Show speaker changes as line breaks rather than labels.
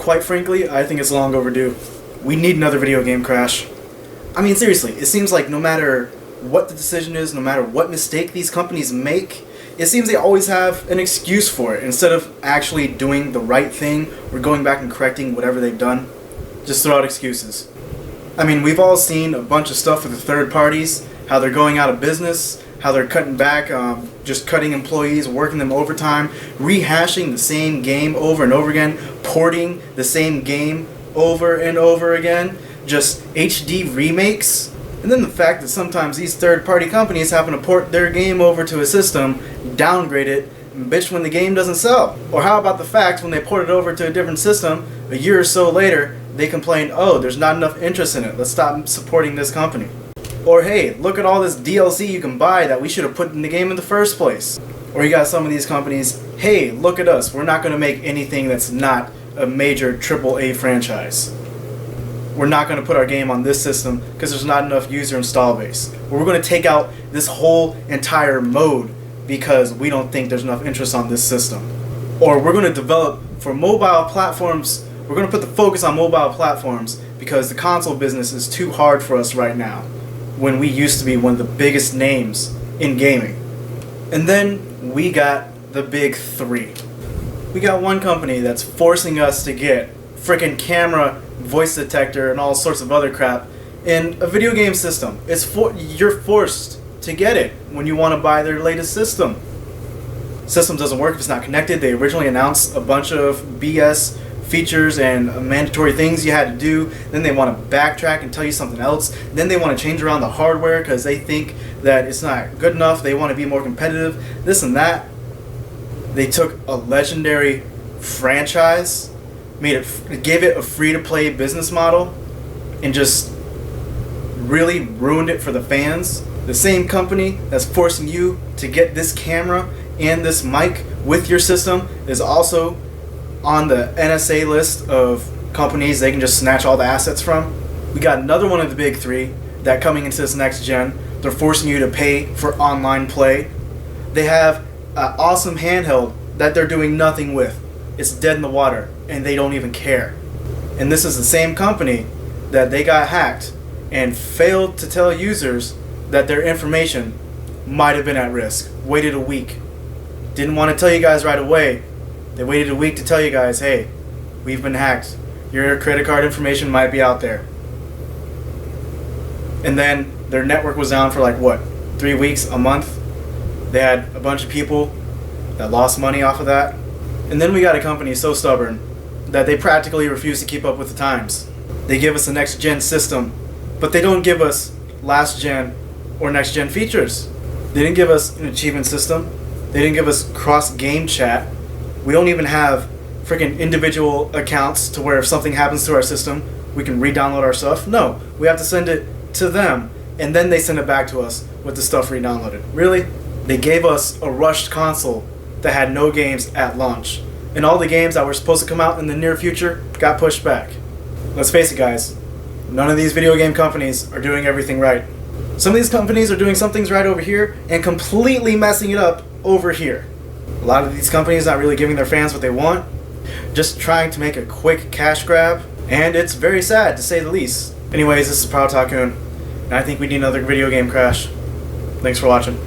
quite frankly, I think it's long overdue. We need another video game crash. I mean, seriously, it seems like no matter what the decision is, no matter what mistake these companies make, it seems they always have an excuse for it. Instead of actually doing the right thing or going back and correcting whatever they've done, just throw out excuses. I mean, we've all seen a bunch of stuff with the third parties, how they're going out of business, how they're cutting back, just cutting employees, working them overtime, rehashing the same game over and over again, porting the same game over and over again, just HD remakes. And then the fact that sometimes these third-party companies happen to port their game over to a system, downgrade it, and bitch when the game doesn't sell. Or how about the fact when they port it over to a different system, a year or so later, they complain, oh, there's not enough interest in it, let's stop supporting this company. Or hey, look at all this DLC you can buy that we should have put in the game in the first place. Or you got some of these companies, hey, look at us, we're not going to make anything that's not a major AAA franchise. We're not going to put our game on this system because there's not enough user install base. Or we're going to take out this whole entire mode because we don't think there's enough interest on this system. Or we're going to develop for mobile platforms, we're going to put the focus on mobile platforms because the console business is too hard for us right now, when we used to be one of the biggest names in gaming. And then we got the big three. We got one company that's forcing us to get frickin' camera, voice detector, and all sorts of other crap in a video game system. You're forced to get it when you want to buy their latest system. System doesn't work if it's not connected. They originally announced a bunch of BS features and mandatory things you had to do. Then they want to backtrack and tell you something else. Then they want to change around the hardware because they think that it's not good enough. They want to be more competitive. This and that. They took a legendary franchise, gave it a free-to-play business model, and just really ruined it for the fans. The same company that's forcing you to get this camera and this mic with your system is also on the NSA list of companies they can just snatch all the assets from. We got another one of the big three that coming into this next gen, they're forcing you to pay for online play. They have an awesome handheld that they're doing nothing with. It's dead in the water and they don't even care. And this is the same company that they got hacked and failed to tell users that their information might have been at risk. Waited a week. Didn't want to tell you guys right away. They waited a week to tell you guys, hey, we've been hacked. Your credit card information might be out there. And then their network was down for like what, 3 weeks, a month? They had a bunch of people that lost money off of that. And then we got a company so stubborn that they practically refuse to keep up with the times. They give us a next gen system, but they don't give us last gen or next gen features. They didn't give us an achievement system. They didn't give us cross game chat. We don't even have freaking individual accounts to where if something happens to our system, we can re-download our stuff. No, we have to send it to them, and then they send it back to us with the stuff re-downloaded. Really? They gave us a rushed console that had no games at launch. And all the games that were supposed to come out in the near future got pushed back. Let's face it, guys. None of these video game companies are doing everything right. Some of these companies are doing some things right over here and completely messing it up over here. A lot of these companies not really giving their fans what they want, just trying to make a quick cash grab, and it's very sad to say the least. Anyways, this is PyroTakun, and I think we need another video game crash. Thanks for watching.